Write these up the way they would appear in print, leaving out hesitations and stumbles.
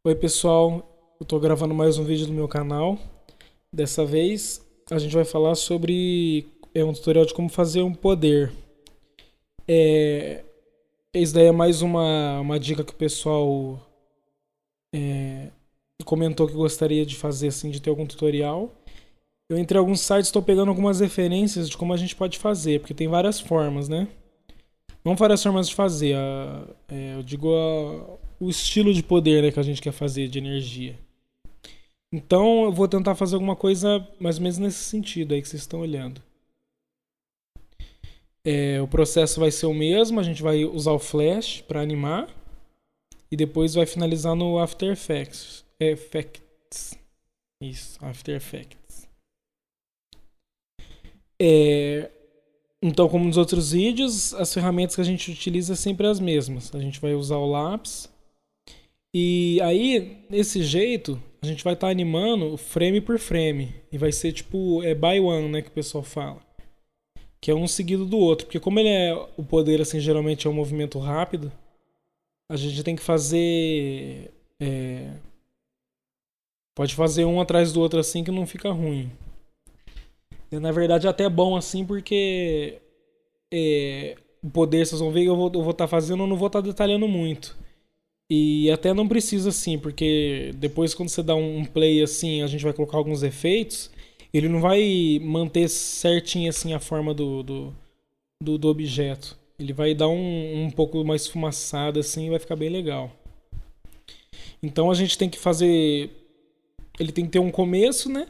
Oi pessoal, eu tô gravando mais um vídeo do meu canal. Dessa vez a gente vai falar sobre um tutorial de como fazer um poder. É, Esse daí é mais uma dica que o pessoal é, comentou que gostaria de fazer, assim, de ter algum tutorial. Eu entrei em alguns sites, estou pegando algumas referências de como a gente pode fazer, porque tem várias formas, né? Não várias formas de fazer, eu digo o estilo de poder, né, que a gente quer fazer de energia. Então eu vou tentar fazer alguma coisa mais ou menos nesse sentido aí que vocês estão olhando. O processo vai ser o mesmo, a gente vai usar o Flash para animar e depois vai finalizar no After Effects. Isso, After Effects. É, então, como nos outros vídeos, as ferramentas que a gente utiliza é sempre as mesmas. A gente vai usar o lápis e aí, desse jeito, a gente vai estar animando frame por frame e vai ser tipo by one, né, que o pessoal fala. Que é um seguido do outro. Porque como ele é o poder, assim, geralmente é um movimento rápido, a gente tem que fazer. Pode fazer um atrás do outro assim que não fica ruim. E, na verdade é até bom assim porque o poder, vocês vão ver que eu vou estar fazendo, eu não vou estar detalhando muito. E até não precisa assim, porque depois quando você dá um play assim, a gente vai colocar alguns efeitos, ele não vai manter certinho assim a forma do objeto. Ele vai dar um pouco mais esfumaçado assim e vai ficar bem legal. Então a gente tem que fazer. Ele tem que ter um começo, né?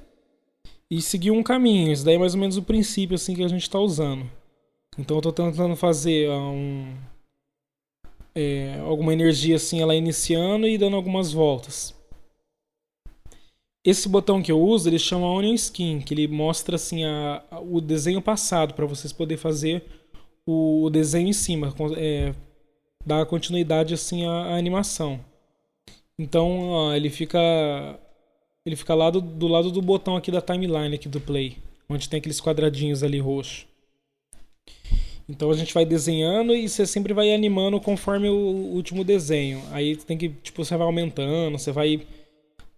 E seguir um caminho. Isso daí é mais ou menos o princípio assim que a gente está usando. Então eu estou tentando fazer alguma energia assim, ela iniciando e dando algumas voltas. Esse botão que eu uso, ele chama Onion Skin, que ele mostra assim o desenho passado para vocês poderem fazer o desenho em cima, dar continuidade assim à animação. Então, ó, ele fica lá do lado do botão aqui da timeline aqui do play, onde tem aqueles quadradinhos ali roxo. Então a gente vai desenhando e você sempre vai animando conforme o último desenho. Aí tem que, tipo, você vai aumentando, você vai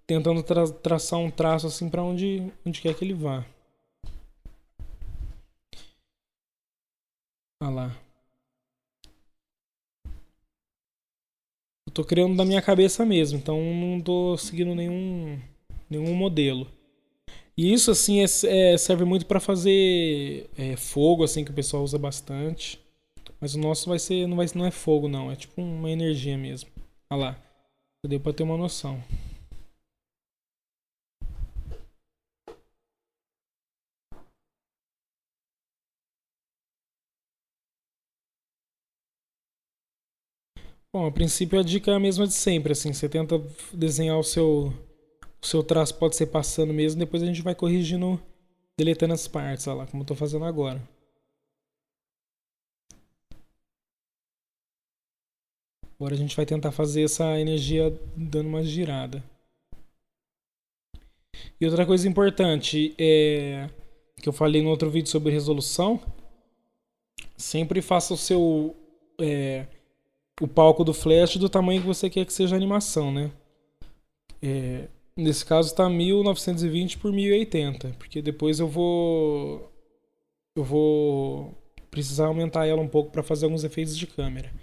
tentando traçar um traço assim para onde quer que ele vá. Ah lá. Eu tô criando da minha cabeça mesmo, então não tô seguindo nenhum modelo. E isso assim serve muito para fazer fogo assim que o pessoal usa bastante. Mas o nosso não é fogo não, é tipo uma energia mesmo. Olha lá, deu para ter uma noção. Bom, a princípio a dica é a mesma de sempre, assim, você tenta desenhar o seu traço pode ser passando mesmo, depois a gente vai corrigindo, deletando as partes, olha lá, como eu tô fazendo agora. Agora a gente vai tentar fazer essa energia dando uma girada. E outra coisa importante que eu falei no outro vídeo sobre resolução, sempre faça é, o palco do flash do tamanho que você quer que seja a animação, né? Nesse caso está 1920 por 1080, porque depois eu vou precisar aumentar ela um pouco para fazer alguns efeitos de câmera.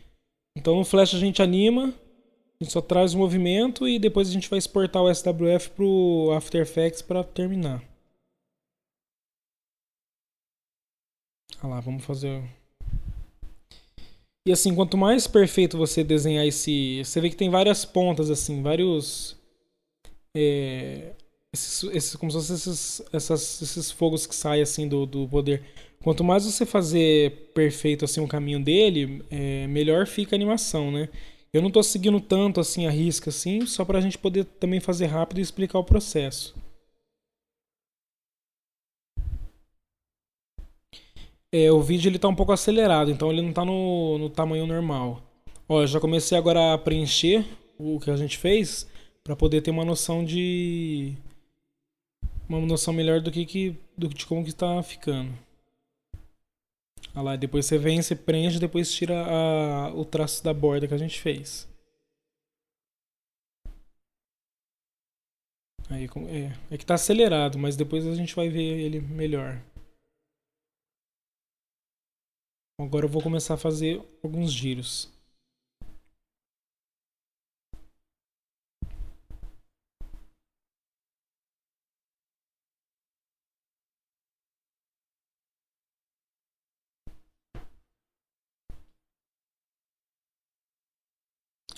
Então no flash a gente anima, a gente só traz o movimento e depois a gente vai exportar o SWF pro After Effects para terminar. Olha lá, vamos fazer. E assim, quanto mais perfeito você desenhar você vê que tem várias pontas assim, vários é, como se fossem esses fogos que saem assim do poder. Quanto mais você fazer perfeito assim o caminho dele, melhor fica a animação, né? Eu não estou seguindo tanto assim a risca assim, só para a gente poder também fazer rápido e explicar o processo. O vídeo ele tá um pouco acelerado, então ele não está no tamanho normal. Ó, eu já comecei agora a preencher o que a gente fez para poder ter uma noção melhor de como que está ficando. Ah lá, depois você vem, você preenche, depois tira o traço da borda que a gente fez. Aí, é que tá acelerado, mas depois a gente vai ver ele melhor. Agora eu vou começar a fazer alguns giros.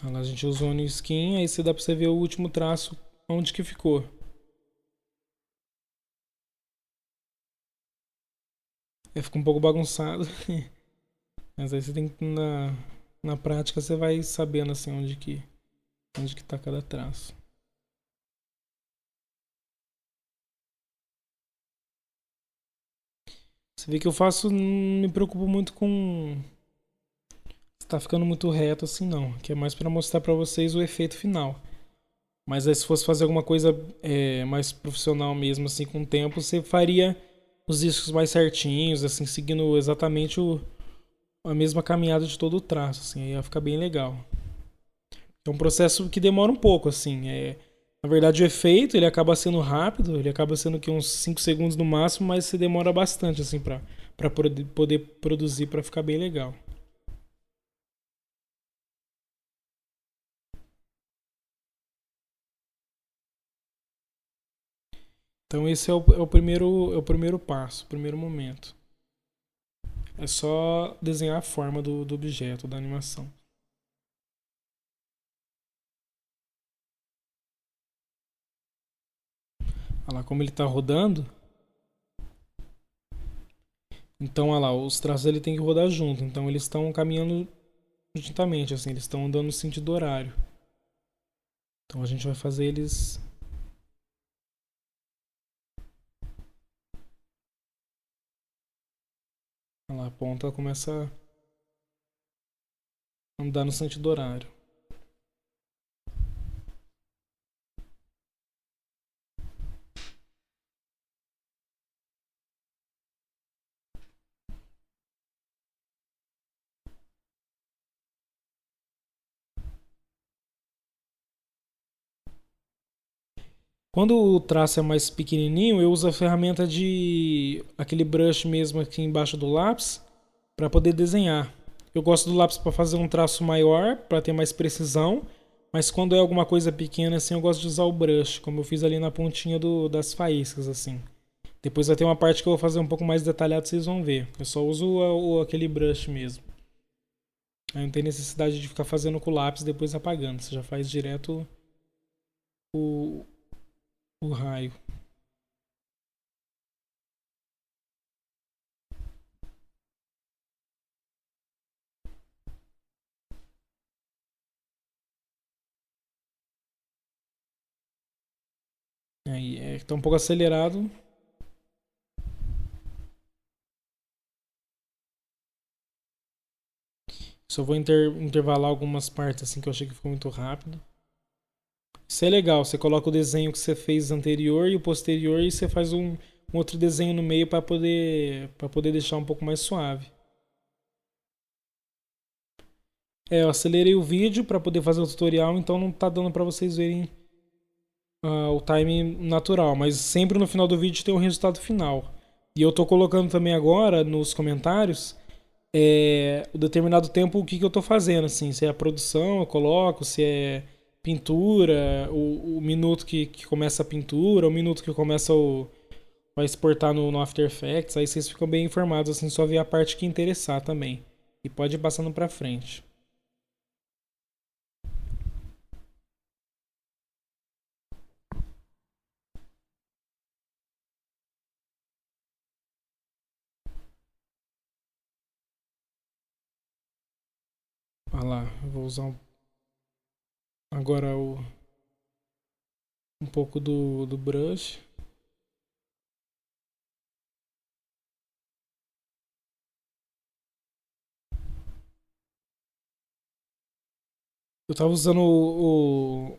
Lá a gente usou no skin, aí você dá pra você ver o último traço, onde que ficou. Aí fica um pouco bagunçado, mas aí você tem que, na prática, você vai sabendo assim onde que tá cada traço. Você vê que eu faço, não me preocupo muito com se tá ficando muito reto assim não, que é mais pra mostrar pra vocês o efeito final. Mas aí se fosse fazer alguma coisa mais profissional mesmo, assim, com o tempo, você faria os discos mais certinhos, assim, seguindo exatamente a mesma caminhada de todo o traço, assim, aí ia ficar bem legal. É um processo que demora um pouco, assim. Na verdade, o efeito ele acaba sendo rápido, ele acaba sendo que uns 5 segundos no máximo, mas você demora bastante, assim, pra poder produzir pra ficar bem legal. Então esse é o primeiro passo, o primeiro momento. É só desenhar a forma do objeto, da animação. Olha lá como ele está rodando. Então, olha lá, os traços ele tem que rodar junto. Então, eles estão caminhando juntamente, assim, eles estão andando no sentido horário. Então, a gente vai fazer eles. Olha lá, a ponta começa a andar no sentido horário. Quando o traço é mais pequenininho, eu uso a ferramenta de aquele brush mesmo aqui embaixo do lápis para poder desenhar. Eu gosto do lápis para fazer um traço maior, para ter mais precisão, mas quando é alguma coisa pequena assim, eu gosto de usar o brush, como eu fiz ali na pontinha das faíscas assim. Depois vai ter uma parte que eu vou fazer um pouco mais detalhado, vocês vão ver. Eu só uso aquele brush mesmo. Aí não tem necessidade de ficar fazendo com o lápis e depois apagando. Você já faz direto o, o raio. Aí tá um pouco acelerado. Só vou intervalar algumas partes assim que eu achei que ficou muito rápido. Isso é legal, você coloca o desenho que você fez anterior e o posterior e você faz um outro desenho no meio para poder deixar um pouco mais suave. Eu acelerei o vídeo para poder fazer o tutorial, então não tá dando para vocês verem o time natural, mas sempre no final do vídeo tem um resultado final. E eu tô colocando também agora nos comentários o determinado tempo o que eu tô fazendo, assim, se é a produção eu coloco, se é pintura, o minuto que começa a pintura, o minuto que começa vai exportar no After Effects, aí vocês ficam bem informados, assim, só ver a parte que interessar também. E pode ir passando pra frente. Olha lá, eu vou usar agora um pouco do brush. Eu tava usando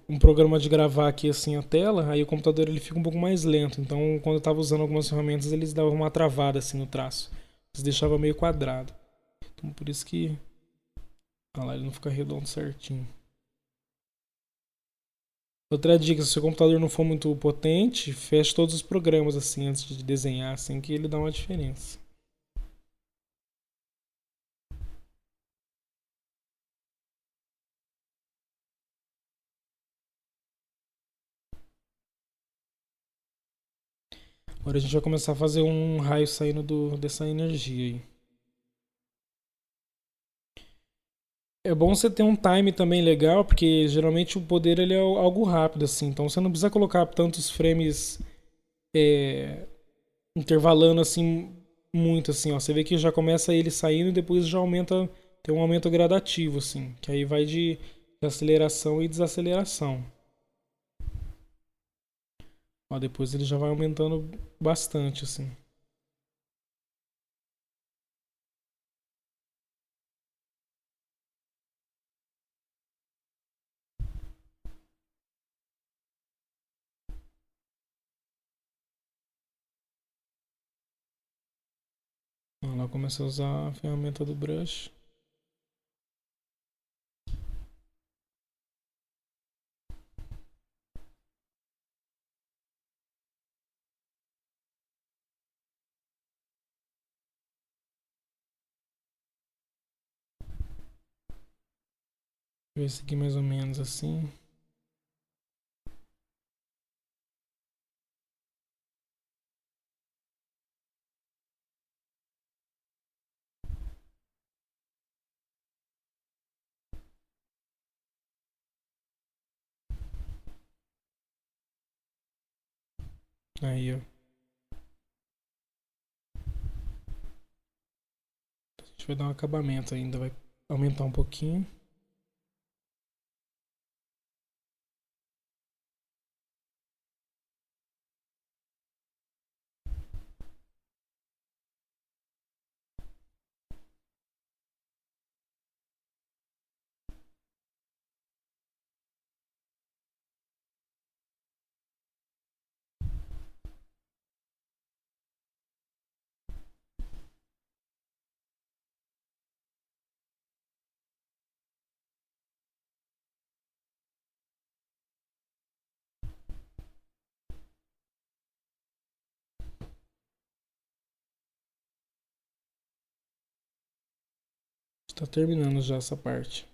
um programa de gravar aqui assim a tela, aí o computador ele fica um pouco mais lento. Então, quando eu tava usando algumas ferramentas, eles davam uma travada assim no traço. Eles deixavam meio quadrado. Então, por isso que, olha lá, ele não fica redondo certinho. Outra dica, se o seu computador não for muito potente, feche todos os programas assim antes de desenhar, assim que ele dá uma diferença. Agora a gente vai começar a fazer um raio saindo dessa energia aí. É bom você ter um time também legal, porque geralmente o poder ele é algo rápido assim, então você não precisa colocar tantos frames é, intervalando assim muito assim, ó. Você vê que já começa ele saindo e depois já aumenta, tem um aumento gradativo assim, que aí vai de aceleração e desaceleração. Ó, depois ele já vai aumentando bastante assim. Ó, lá começa a usar a ferramenta do brush. Ver esse aqui mais ou menos assim. Aí, ó. A gente vai dar um acabamento ainda, vai aumentar um pouquinho. Está terminando já essa parte.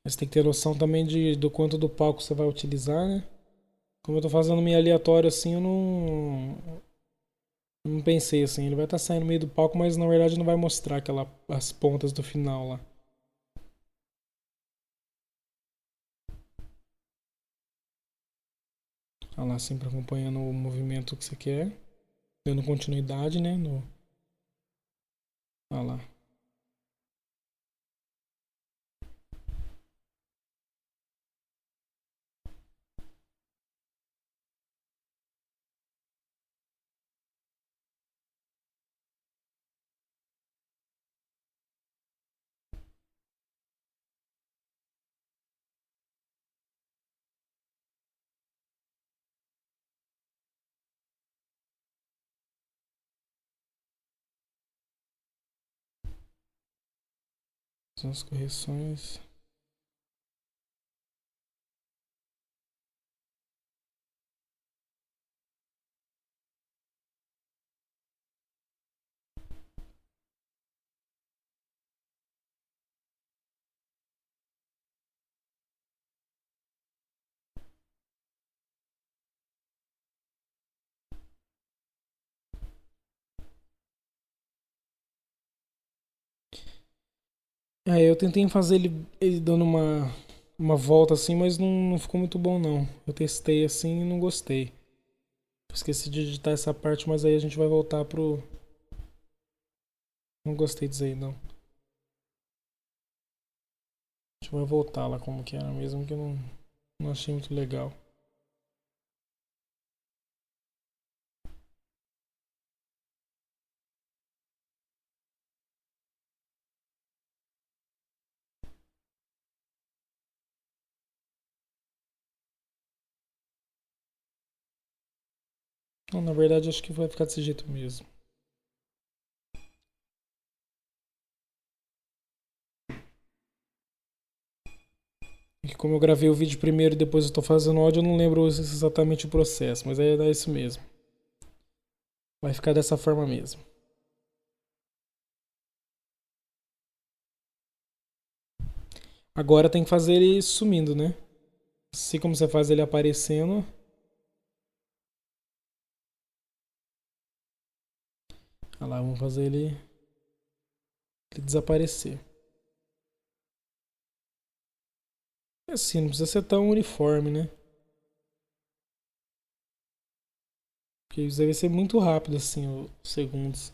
Mas tem que ter noção também do quanto do palco você vai utilizar, né? Como eu tô fazendo meio aleatório assim, eu não pensei assim. Ele vai estar saindo no meio do palco, mas na verdade não vai mostrar as pontas do final lá. Olha lá, sempre acompanhando o movimento que você quer. Dando continuidade, né? Olha lá. São as correções. É, eu tentei fazer ele dando uma volta assim, mas não ficou muito bom não. Eu testei assim e não gostei. Esqueci de digitar essa parte, mas aí a gente vai voltar pro. Não gostei disso aí não. A gente vai voltar lá como que era mesmo, que eu não achei muito legal. Não, na verdade, acho que vai ficar desse jeito mesmo. E como eu gravei o vídeo primeiro e depois eu tô fazendo áudio, eu não lembro exatamente o processo, mas é isso mesmo. Vai ficar dessa forma mesmo. Agora tem que fazer ele sumindo, né? Assim como você faz ele aparecendo. Olha lá, vamos fazer ele desaparecer. É assim, não precisa ser tão uniforme, né? Porque isso deve ser muito rápido, assim, os segundos.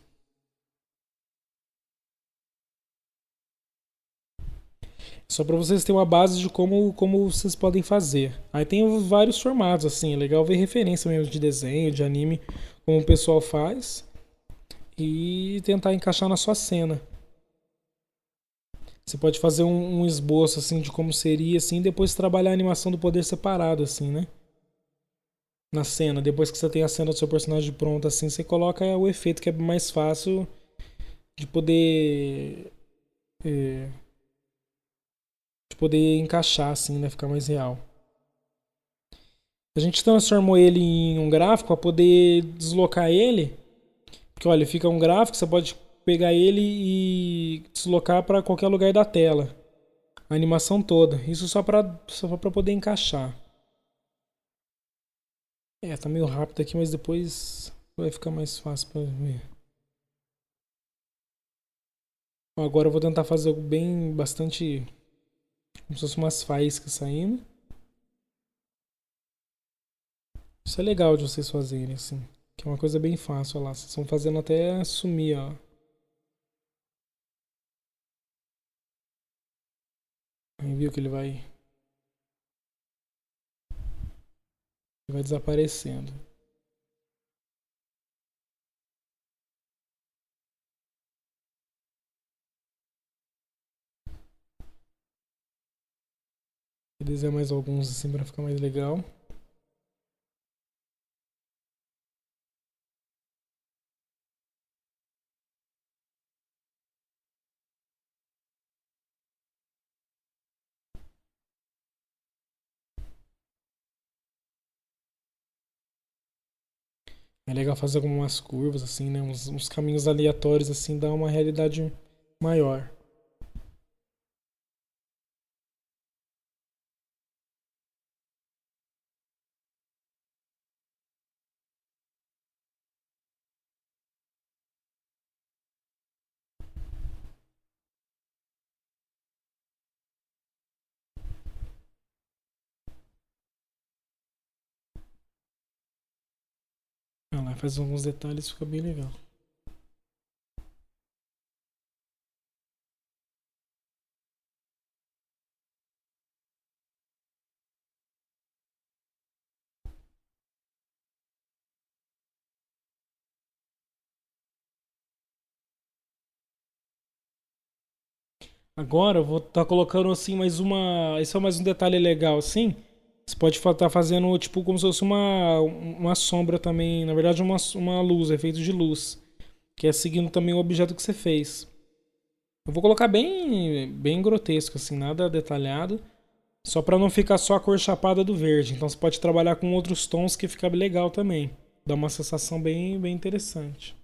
Só para vocês terem uma base de como vocês podem fazer. Aí tem vários formatos, assim, é legal ver referência mesmo de desenho, de anime, como o pessoal faz e tentar encaixar na sua cena. Você pode fazer um esboço assim de como seria, assim, e depois trabalhar a animação do poder separado, assim, né? Na cena. Depois que você tem a cena do seu personagem pronta, assim, você coloca o efeito que é mais fácil de poder. é, de poder encaixar, assim, né? Ficar mais real. A gente transformou ele em um gráfico para poder deslocar ele. Porque olha, fica um gráfico, você pode pegar ele e deslocar para qualquer lugar da tela. A animação toda. Isso só para poder encaixar. É, tá meio rápido aqui, mas depois vai ficar mais fácil para ver. Agora eu vou tentar fazer algo bem bastante como se fosse umas faíscas saindo. Isso é legal de vocês fazerem assim, que é uma coisa bem fácil, olha lá, vocês estão fazendo até sumir, ó. Aí viu que ele vai desaparecendo. Vou desenhar mais alguns assim para ficar mais legal. É legal fazer algumas curvas assim, né? Uns caminhos aleatórios assim, dá uma realidade maior. Olha lá, faz alguns detalhes, fica bem legal. Agora eu vou estar colocando assim mais uma. Esse é mais um detalhe legal assim. Você pode estar fazendo tipo como se fosse uma sombra também. Na verdade, uma luz, efeito de luz. Que é seguindo também o objeto que você fez. Eu vou colocar bem grotesco, assim, nada detalhado. Só para não ficar só a cor chapada do verde. Então você pode trabalhar com outros tons que fica legal também. Dá uma sensação bem interessante.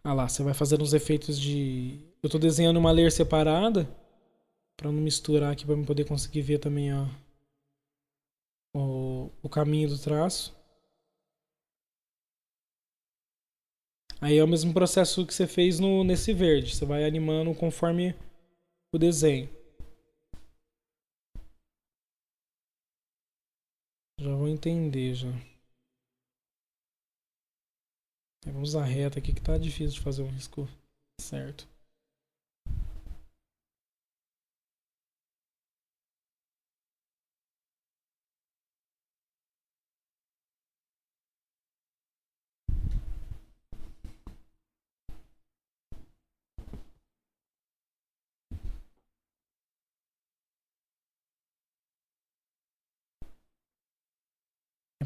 Ah lá, você vai fazendo os efeitos de. Eu tô desenhando uma layer separada para não misturar aqui para eu poder conseguir ver também o caminho do traço. Aí é o mesmo processo que você fez nesse verde. Você vai animando conforme o desenho. Já vou entender já. Vamos usar reta aqui que tá difícil de fazer um risco certo.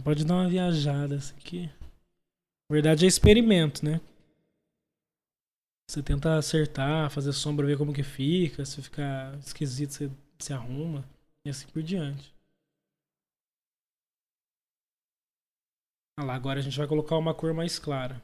Pode dar uma viajada essa aqui. Na verdade é experimento, né? Você tenta acertar, fazer sombra, ver como que fica. Se ficar esquisito, você se arruma. E assim por diante. Ah lá, agora a gente vai colocar uma cor mais clara.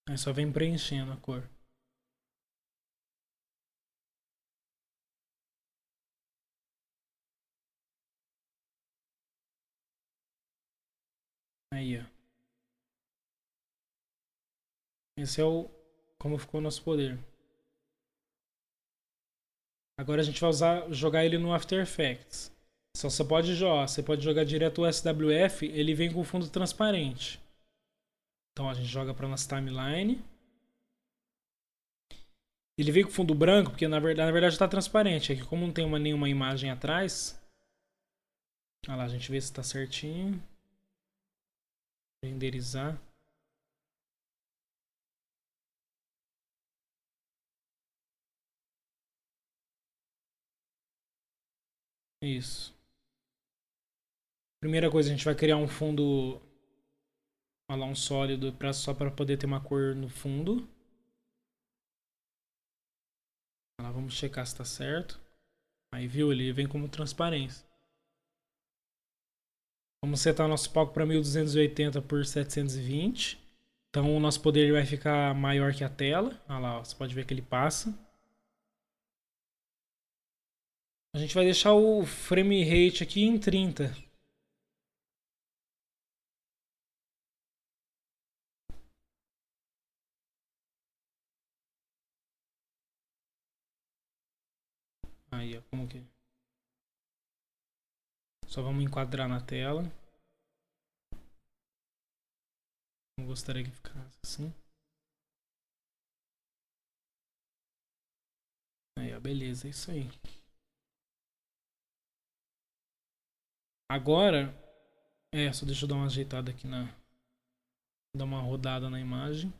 Aí só vem preenchendo a cor. Aí, ó. Esse é o como ficou o nosso poder. Agora a gente vai jogar ele no After Effects. Só você pode jogar direto o SWF, ele vem com fundo transparente. Então a gente joga para nossa timeline. Ele vem com fundo branco, porque na verdade está transparente. Aqui como não tem nenhuma imagem atrás. Olha lá, a gente vê se está certinho. Renderizar. Isso. Primeira coisa, a gente vai criar um fundo, olha lá, um sólido só para poder ter uma cor no fundo. Olha lá, vamos checar se está certo. Aí viu, ele vem como transparência. Vamos setar nosso palco para 1280 por 720. Então o nosso poder vai ficar maior que a tela. Olha lá, ó, você pode ver que ele passa. A gente vai deixar o frame rate aqui em 30. Aí, ó, como que... Só vamos enquadrar na tela. Não gostaria que ficasse assim. Aí, ó, beleza, é isso aí. Agora, só deixa eu dar uma ajeitada aqui na... Dar uma rodada na imagem.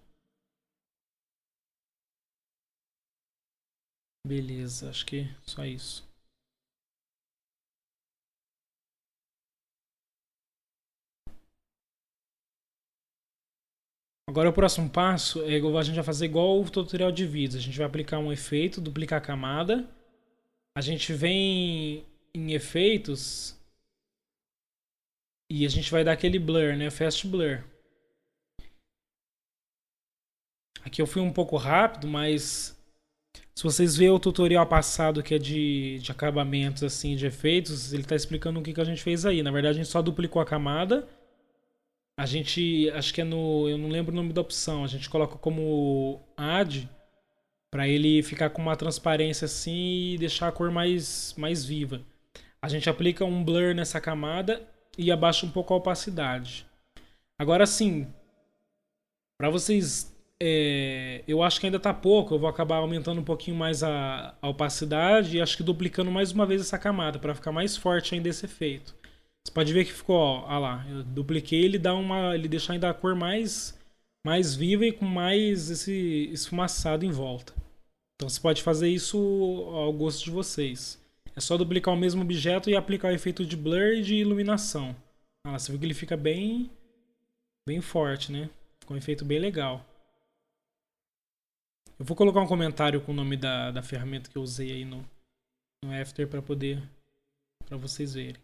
Beleza, acho que só isso. Agora o próximo passo é a gente vai fazer igual o tutorial de vídeos. A gente vai aplicar um efeito, duplicar a camada. A gente vem em efeitos e a gente vai dar aquele blur, né? Fast blur. Aqui eu fui um pouco rápido, mas se vocês verem o tutorial passado que é de acabamentos, assim, de efeitos, ele está explicando o que a gente fez aí. Na verdade, a gente só duplicou a camada. A gente, acho que é no, eu não lembro o nome da opção, a gente coloca como add para ele ficar com uma transparência assim e deixar a cor mais viva. A gente aplica um blur nessa camada e abaixa um pouco a opacidade. Agora sim, para vocês, eu acho que ainda tá pouco, eu vou acabar aumentando um pouquinho mais a opacidade e acho que duplicando mais uma vez essa camada para ficar mais forte ainda esse efeito. Você pode ver que ficou, ó lá, eu dupliquei, ele deixa ainda a cor mais viva e com mais esse esfumaçado em volta. Então você pode fazer isso ao gosto de vocês. É só duplicar o mesmo objeto e aplicar o efeito de blur e de iluminação. Ah, você viu que ele fica bem forte, né? Ficou um efeito bem legal. Eu vou colocar um comentário com o nome da ferramenta que eu usei aí no After para poder para vocês verem.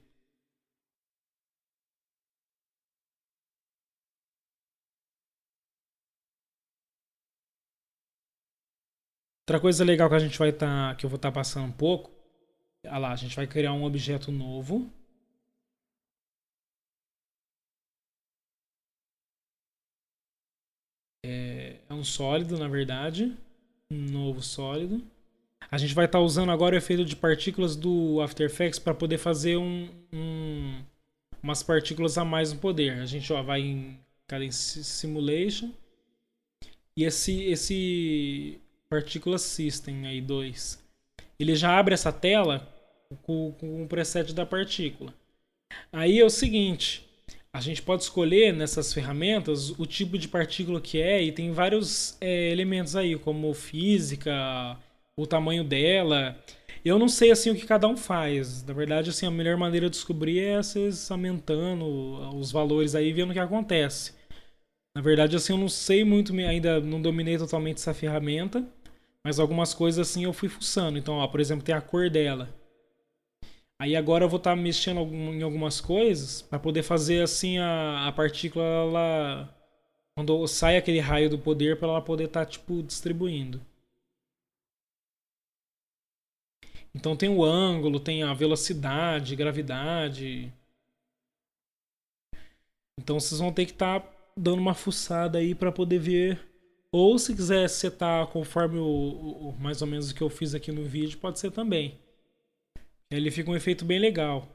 Outra coisa legal que a gente vai estar, que eu vou estar passando um pouco, olha lá, a gente vai criar um objeto novo. É um sólido, na verdade, um novo sólido. A gente vai estar usando agora o efeito de partículas do After Effects para poder fazer umas partículas a mais no poder. A gente vai em Cadence Simulation e esse Particular System aí 2, ele já abre essa tela com o preset da partícula. Aí é o seguinte, a gente pode escolher nessas ferramentas o tipo de partícula que é, e tem vários elementos aí, como física, o tamanho dela. Eu não sei assim o que cada um faz. Na verdade, assim, a melhor maneira de descobrir é vocês aumentando os valores aí e vendo o que acontece. Na verdade, assim, eu não sei muito, ainda não dominei totalmente essa ferramenta, mas algumas coisas assim eu fui fuçando. Então, ó, por exemplo, tem a cor dela. Aí agora eu vou estar mexendo em algumas coisas para poder fazer assim a partícula, ela, quando sai aquele raio do poder, para ela poder estar tipo distribuindo. Então tem o ângulo, tem a velocidade, gravidade. Então vocês vão ter que estar dando uma fuçada aí para poder ver. Ou se quiser setar conforme mais ou menos o que eu fiz aqui no vídeo, pode ser também. Ele fica um efeito bem legal.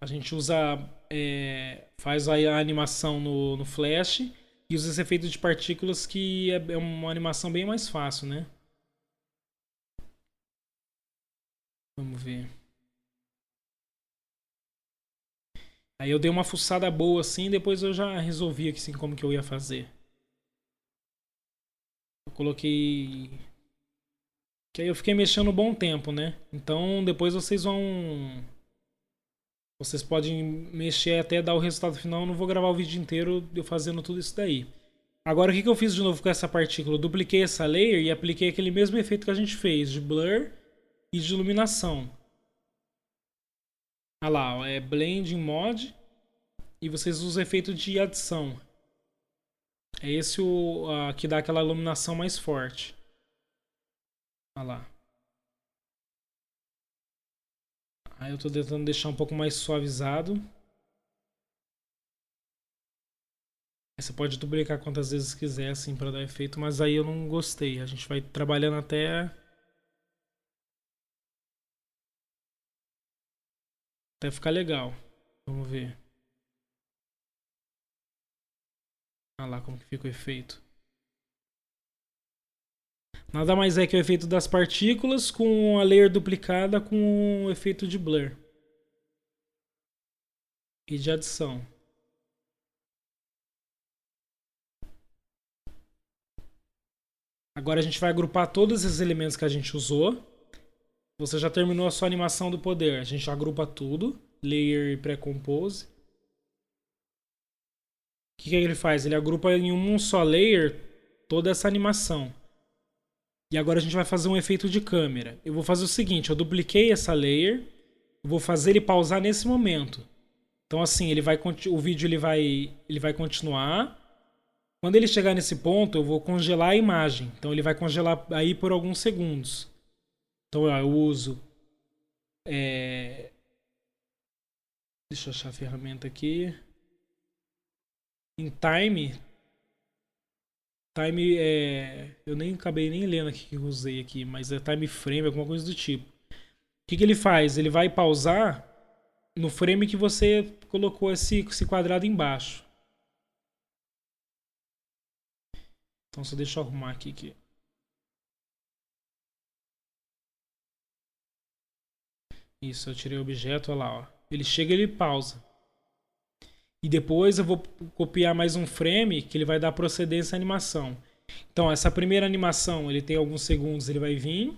A gente usa, faz aí a animação no Flash e usa esse efeito de partículas que é uma animação bem mais fácil, né? Vamos ver. Aí eu dei uma fuçada boa assim, depois eu já resolvi assim como que eu ia fazer. Eu coloquei. Que aí eu fiquei mexendo um bom tempo, né? Então depois vocês vão. Vocês podem mexer até dar o resultado final. Eu não vou gravar o vídeo inteiro eu fazendo tudo isso daí. Agora o que eu fiz de novo com essa partícula? Eu dupliquei essa layer e apliquei aquele mesmo efeito que a gente fez de blur e de iluminação. Olha lá, ó, é Blending Mod e vocês usam o efeito de adição. É esse que dá aquela iluminação mais forte. Olha lá. Aí eu tô tentando deixar um pouco mais suavizado. Você pode duplicar quantas vezes quiser, assim, pra dar efeito, mas aí eu não gostei. A gente vai trabalhando até ficar legal. Vamos ver. Olha lá como que fica o efeito. Nada mais é que o efeito das partículas com a layer duplicada com o efeito de blur. E de adição. Agora a gente vai agrupar todos esses elementos que a gente usou. Você já terminou a sua animação do poder. A gente agrupa tudo. Layer e pré-compose. O que ele faz? Ele agrupa em um só layer toda essa animação. E agora a gente vai fazer um efeito de câmera. Eu vou fazer o seguinte, eu dupliquei essa layer, eu vou fazer ele pausar nesse momento. Então assim, o vídeo ele vai continuar. Quando ele chegar nesse ponto, eu vou congelar a imagem. Então ele vai congelar aí por alguns segundos. Então ó, eu uso deixa eu achar a ferramenta aqui. Em time eu nem acabei nem lendo aqui que eu usei aqui, mas é time frame, alguma coisa do tipo. O que ele faz? Ele vai pausar no frame que você colocou esse quadrado embaixo. Então só deixa eu arrumar aqui. Isso, eu tirei o objeto, olha lá, ó. Ele chega e ele pausa. E depois eu vou copiar mais um frame que ele vai dar procedência à animação. Então, essa primeira animação, ele tem alguns segundos, ele vai vir,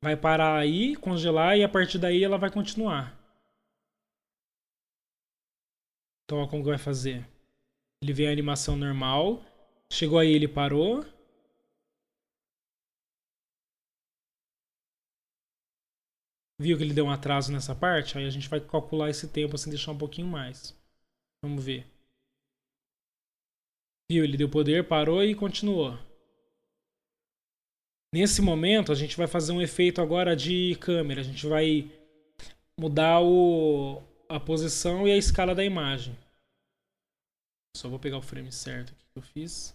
vai parar aí, congelar e a partir daí ela vai continuar. Então, ó, como que vai fazer? Ele vê a animação normal, chegou aí, ele parou. Viu que ele deu um atraso nessa parte? Aí a gente vai calcular esse tempo assim, deixar um pouquinho mais. Vamos ver. Viu? Ele deu poder, parou e continuou. Nesse momento, a gente vai fazer um efeito agora de câmera. A gente vai mudar a posição e a escala da imagem. Só vou pegar o frame certo aqui que eu fiz.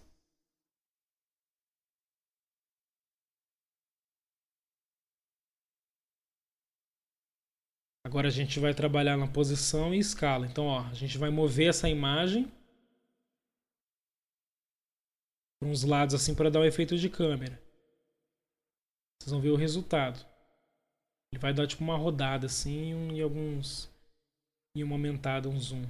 Agora a gente vai trabalhar na posição e escala. Então, ó, a gente vai mover essa imagem para uns lados assim para dar um efeito de câmera. Vocês vão ver o resultado. Ele vai dar tipo uma rodada assim e uma aumentada, um zoom.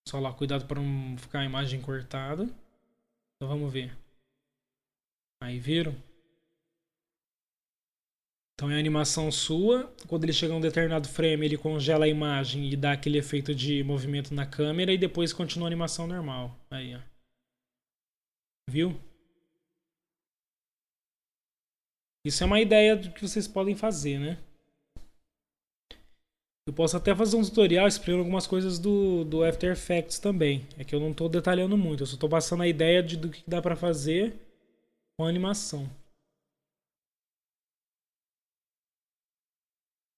Só lá, cuidado para não ficar a imagem cortada. Então vamos ver. Aí viram? Então é a animação sua. Quando ele chega a um determinado frame, ele congela a imagem e dá aquele efeito de movimento na câmera e depois continua a animação normal. Aí, ó. Viu? Isso é uma ideia do que vocês podem fazer, né? Eu posso até fazer um tutorial explicando algumas coisas do After Effects também. É que eu não estou detalhando muito, eu só estou passando a ideia do que dá para fazer com a animação.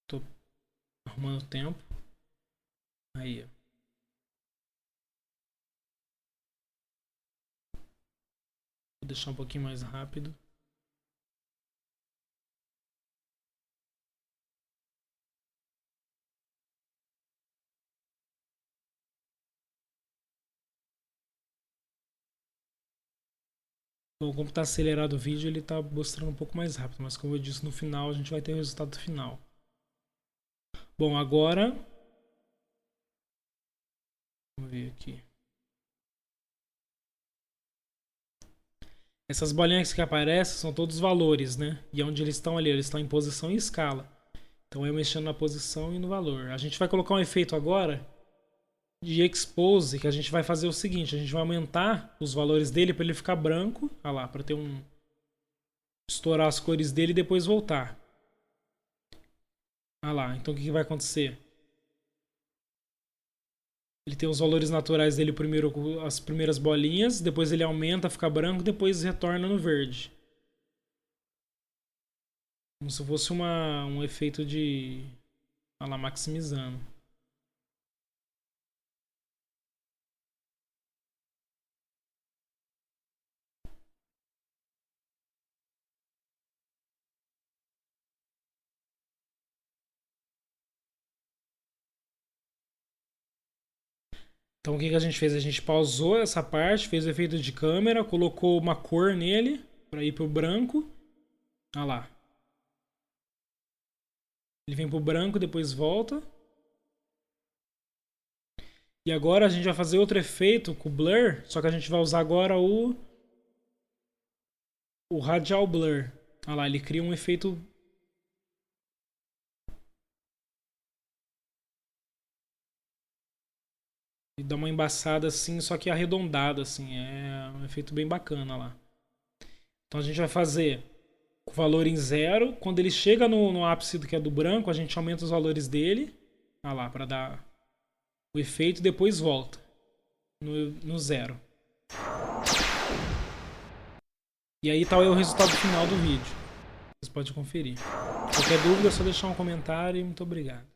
Tô arrumando o tempo. Aí, ó. Vou deixar um pouquinho mais rápido. Bom, como está acelerado o vídeo, ele está mostrando um pouco mais rápido, mas como eu disse, no final a gente vai ter o resultado final. Bom, agora... Vamos ver aqui. Essas bolinhas que aparecem são todos valores, né? E onde eles estão ali? Eles estão em posição e escala. Então eu mexendo na posição e no valor. A gente vai colocar um efeito agora de expose, que a gente vai fazer o seguinte, a gente vai aumentar os valores dele para ele ficar branco, olha lá, para ter estourar as cores dele e depois voltar. Olha lá, então o que vai acontecer? Ele tem os valores naturais dele primeiro, as primeiras bolinhas, depois ele aumenta, fica branco, depois retorna no verde. Como se fosse um efeito de... Olha lá, maximizando. Então o que a gente fez? A gente pausou essa parte, fez o efeito de câmera, colocou uma cor nele para ir pro branco. Olha lá. Ele vem pro branco, depois volta. E agora a gente vai fazer outro efeito com o blur, só que a gente vai usar agora o radial blur. Olha lá, ele cria um efeito... E dá uma embaçada assim, só que arredondada assim. É um efeito bem bacana lá. Então a gente vai fazer o valor em 0. Quando ele chega no ápice que é do branco, a gente aumenta os valores dele. Olha lá, para dar o efeito e depois volta no 0. E aí tá o resultado final do vídeo. Vocês podem conferir. Qualquer dúvida é só deixar um comentário e muito obrigado.